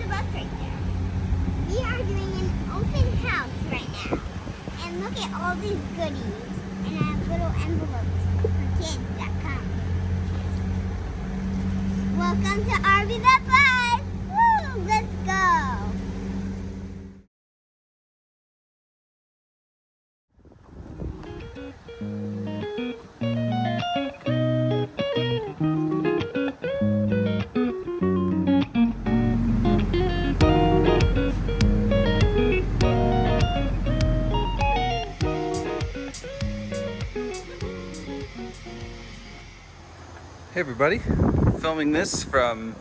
bus right there. We are doing an open house right now. And look at all these goodies. And I have little envelopes for kids that come. Welcome to RV the Bus! Woo! Let's go! Hey everybody, filming this from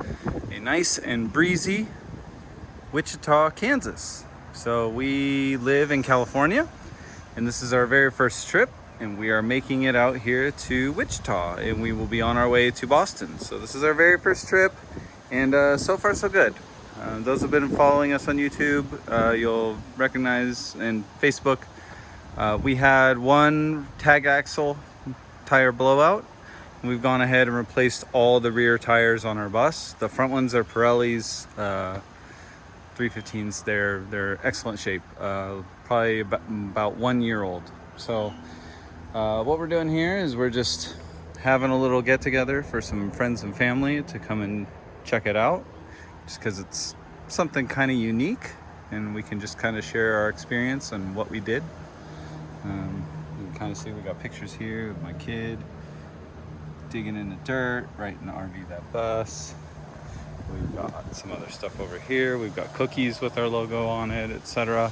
a nice and breezy Wichita, Kansas. So we live in California and this is our very first trip and we are making it out here to Wichita and we will be on our way to Boston. So this is our very first trip and so far so good. Those who have been following us on YouTube, you'll recognize, and Facebook, we had one tag axle tire blowout. We've gone ahead and replaced all the rear tires on our bus. The front ones are Pirelli's 315s. They're excellent shape. Probably about 1 year old. So what we're doing here is we're just having a little get together for some friends and family to come and check it out, just because it's something kind of unique and we can just kind of share our experience and what we did. You can kind of see we got pictures here of my kid digging in the dirt, right in the RV that bus. We've got some other stuff over here. We've got cookies with our logo on it, etc.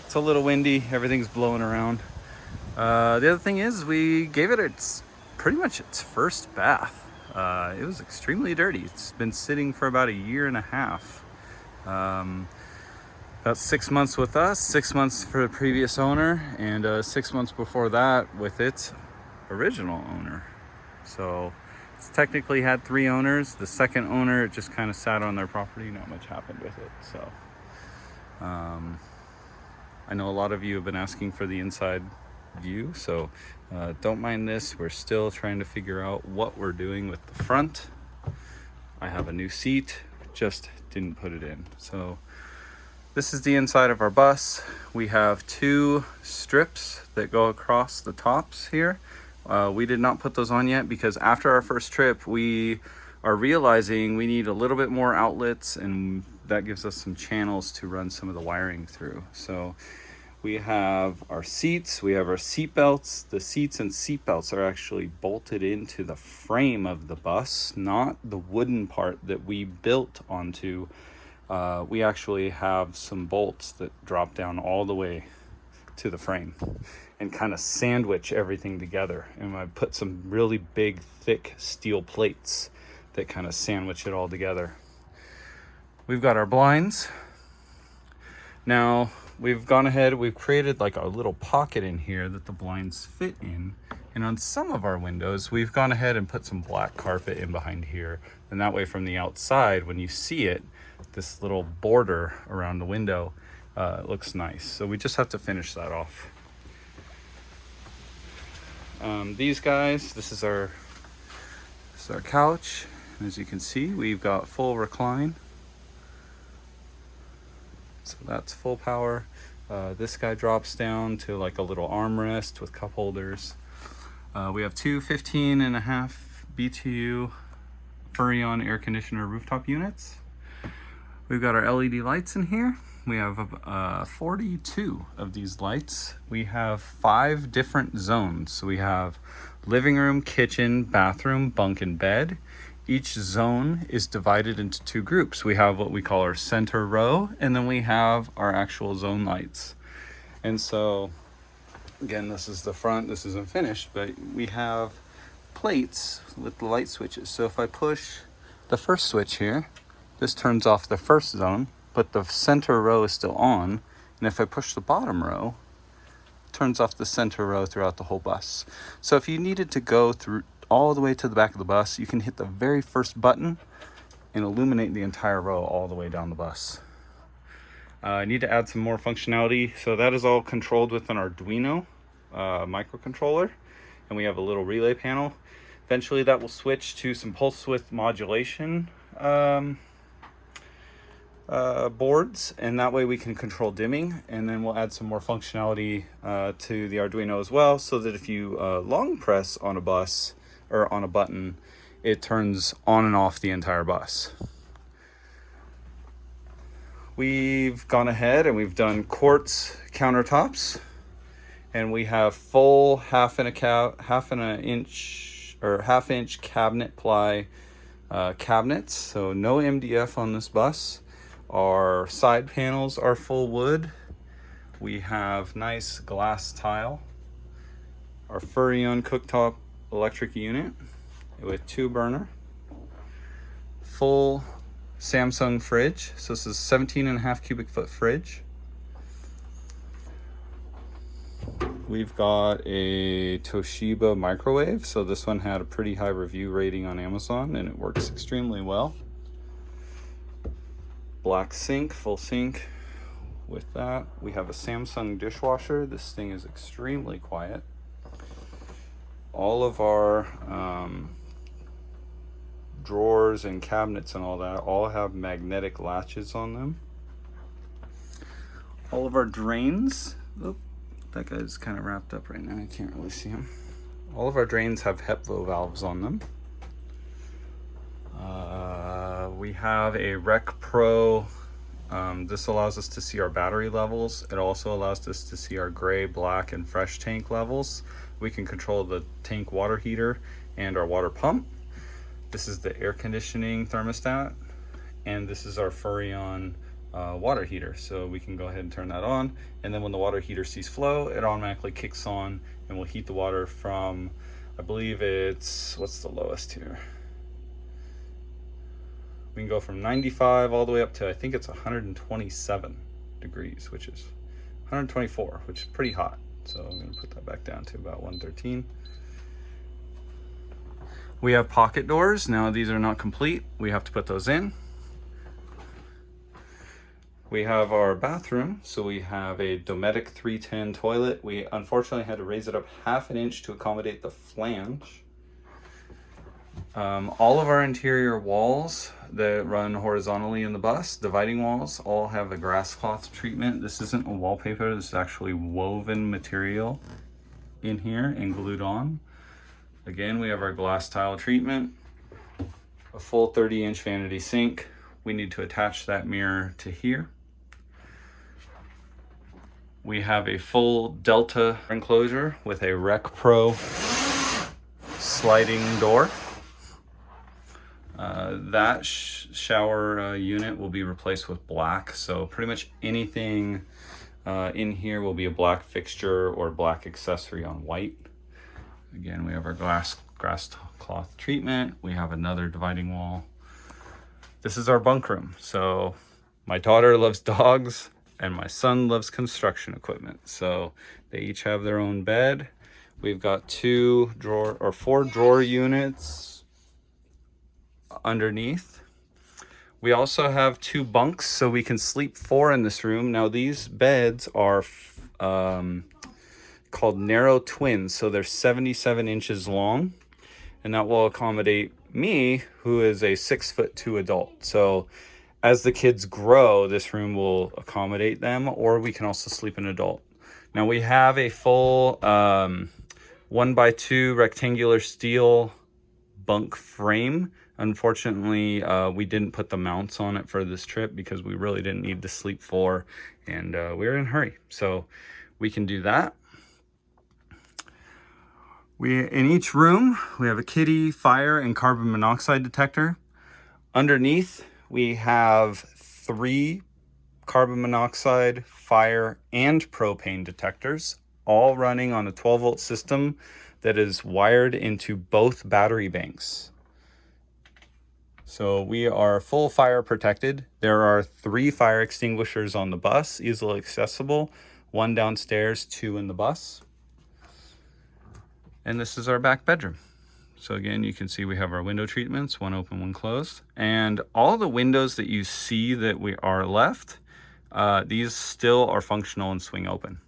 It's a little windy, everything's blowing around. The other thing is we gave it pretty much its first bath. It was extremely dirty. It's been sitting for about 1.5 years. About 6 months with us, 6 months for the previous owner, and 6 months before that with its original owner. So it's technically had 3 owners. The second owner, it just kind of sat on their property. Not much happened with it. So I know a lot of you have been asking for the inside view. So don't mind this. We're still trying to figure out what we're doing with the front. I have a new seat, just didn't put it in. So this is the inside of our bus. We have 2 strips that go across the tops here. We did not put those on yet because after our first trip, we are realizing we need a little bit more outlets, and that gives us some channels to run some of the wiring through. So we have our seats, we have our seat belts. The seats and seat belts are actually bolted into the frame of the bus, not the wooden part that we built onto. We actually have some bolts that drop down all the way to the frame and kind of sandwich everything together. And I put some really big, thick steel plates that kind of sandwich it all together. We've got our blinds. Now, we've gone ahead, we've created like a little pocket in here that the blinds fit in. And on some of our windows, we've gone ahead and put some black carpet in behind here. And that way from the outside, when you see it, this little border around the window, it looks nice. So we just have to finish that off. These guys, this is our couch. And as you can see, we've got full recline. So that's full power. This guy drops down to like a little armrest with cup holders. We have 2 15.5 BTU Furrion air conditioner rooftop units. We've got our LED lights in here. We have 42 of these lights. We have 5 different zones. So we have living room, kitchen, bathroom, bunk, and bed. Each zone is divided into 2 groups. We have what we call our center row, and then we have our actual zone lights. And so, again, this is the front. This isn't finished, but we have plates with the light switches. So if I push the first switch here, this turns off the first zone, but the center row is still on. And if I push the bottom row, it turns off the center row throughout the whole bus. So if you needed to go through all the way to the back of the bus, you can hit the very first button and illuminate the entire row all the way down the bus. I need to add some more functionality. So that is all controlled with an Arduino microcontroller. And we have a little relay panel. Eventually that will switch to some pulse width modulation boards, and that way we can control dimming, and then we'll add some more functionality to the Arduino as well, so that if you long press on a bus or on a button, it turns on and off the entire bus. We've gone ahead and we've done quartz countertops, and we have full half inch cabinet ply cabinets, so no MDF on this bus. Our side panels are full wood. We have nice glass tile. Our Furrion cooktop electric unit with 2-burner. Full Samsung fridge. So this is 17.5 cubic foot fridge. We've got a Toshiba microwave. So this one had a pretty high review rating on Amazon, and it works extremely well. Black sink, full sink. With that, we have a Samsung dishwasher. This thing is extremely quiet. All of our drawers and cabinets and all that all have magnetic latches on them. All of our drains, that guy's kind of wrapped up right now, I can't really see him. All of our drains have HEPVO valves on them. We have a Rec Pro. This allows us to see our battery levels. It also allows us to see our gray, black, and fresh tank levels. We can control the tank water heater and our water pump. This is the air conditioning thermostat, and this is our Furrion water heater. So we can go ahead and turn that on, and then when the water heater sees flow, it automatically kicks on and will heat the water from, I believe it's, what's the lowest here? We can go from 95 all the way up to, I think it's 127 degrees, which is 124, which is pretty hot. So I'm going to put that back down to about 113. We have pocket doors. Now these are not complete. We have to put those in. We have our bathroom. So we have a Dometic 310 toilet. We unfortunately had to raise it up 1/2 inch to accommodate the flange. All of our interior walls that run horizontally in the bus, dividing walls, all have a grass cloth treatment. This isn't a wallpaper, this is actually woven material in here and glued on. Again, we have our glass tile treatment, a full 30-inch vanity sink. We need to attach that mirror to here. We have a full Delta enclosure with a Rec Pro sliding door. That shower unit will be replaced with black, so pretty much anything in here will be a black fixture or black accessory on white. Again, we have our grass cloth treatment. We have another dividing wall. This is our bunk room. So my daughter loves dogs and my son loves construction equipment. So they each have their own bed. We've got 4 drawer units underneath. We also have 2 bunks, so we can sleep 4 in this room. Now these beds are called narrow twins, so they're 77 inches long, and that will accommodate me, who is a 6'2" adult. So as the kids grow, this room will accommodate them, or we can also sleep an adult. Now we have a full 1x2 rectangular steel bunk frame. Unfortunately, we didn't put the mounts on it for this trip because we really didn't need to sleep 4, and we were in a hurry. So we can do that. In each room, we have a kitty, fire, and carbon monoxide detector. Underneath, we have 3 carbon monoxide, fire, and propane detectors, all running on a 12-volt system that is wired into both battery banks. So we are full fire protected. There are 3 fire extinguishers on the bus, easily accessible, 1 downstairs, 2 in the bus. And this is our back bedroom. So again, you can see we have our window treatments, 1 open, 1 closed. And all the windows that you see that we are left, these still are functional and swing open.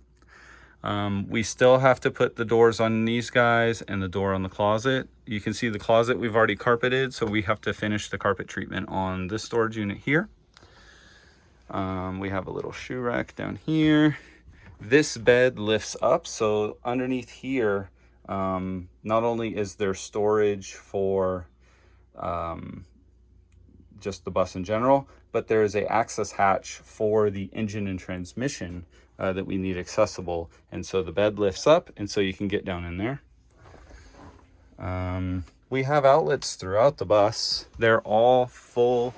We still have to put the doors on these guys and the door on the closet. You can see the closet we've already carpeted, so we have to finish the carpet treatment on this storage unit here. We have a little shoe rack down here. This bed lifts up, so underneath here, not only is there storage for just the bus in general, but there is a access hatch for the engine and transmission that we need accessible. And so the bed lifts up, and so you can get down in there. We have outlets throughout the bus. They're all full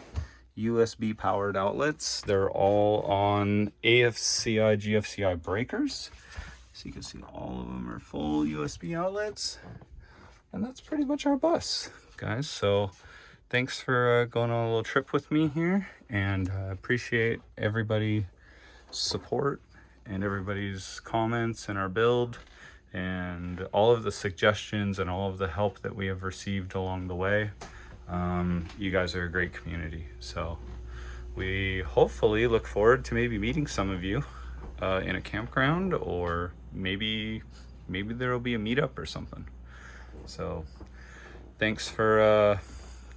USB powered outlets. They're all on AFCI, GFCI breakers. So you can see all of them are full USB outlets. And that's pretty much our bus, guys. So thanks for going on a little trip with me here, and appreciate everybody's support and everybody's comments in our build, and all of the suggestions and all of the help that we have received along the way. You guys are a great community, so we hopefully look forward to maybe meeting some of you in a campground, or maybe there will be a meetup or something. So thanks for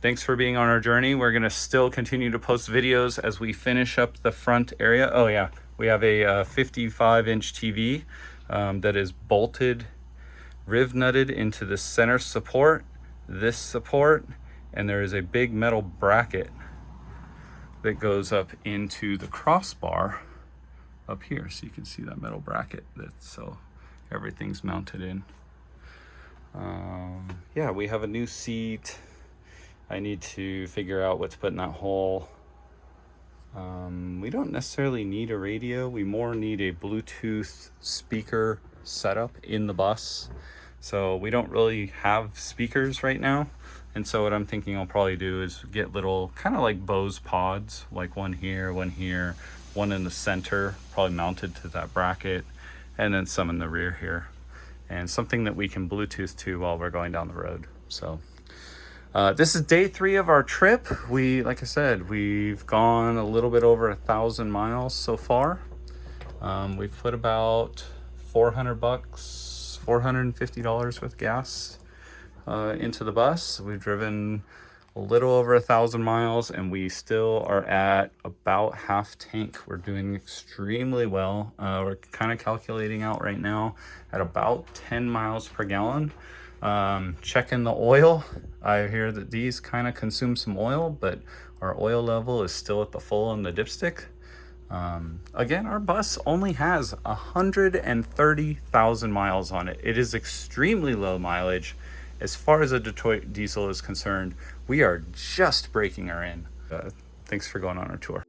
being on our journey. We're gonna still continue to post videos as we finish up the front area. Oh yeah, we have a 55-inch TV that is bolted, riv nutted into the center support, this support, and there is a big metal bracket that goes up into the crossbar up here. So you can see that metal bracket, so everything's mounted in. Yeah, we have a new seat. I need to figure out what to put in that hole. We don't necessarily need a radio. We more need a Bluetooth speaker setup in the bus. So we don't really have speakers right now. And so what I'm thinking I'll probably do is get little kind of like Bose pods, like one here, one in the center, probably mounted to that bracket, and then some in the rear here, and something that we can Bluetooth to while we're going down the road. So this is day 3 of our trip. Like I said, we've gone a little bit over 1,000 miles so far. We've put about $400, $450 worth of gas into the bus. We've driven a little over 1,000 miles, and we still are at about half tank. We're doing extremely well. We're kind of calculating out right now at about 10 miles per gallon. Checking the oil. I hear that these kind of consume some oil, but our oil level is still at the full in the dipstick. Again, our bus only has 130,000 miles on it. It is extremely low mileage. As far as a Detroit diesel is concerned, we are just breaking her in. Thanks for going on our tour.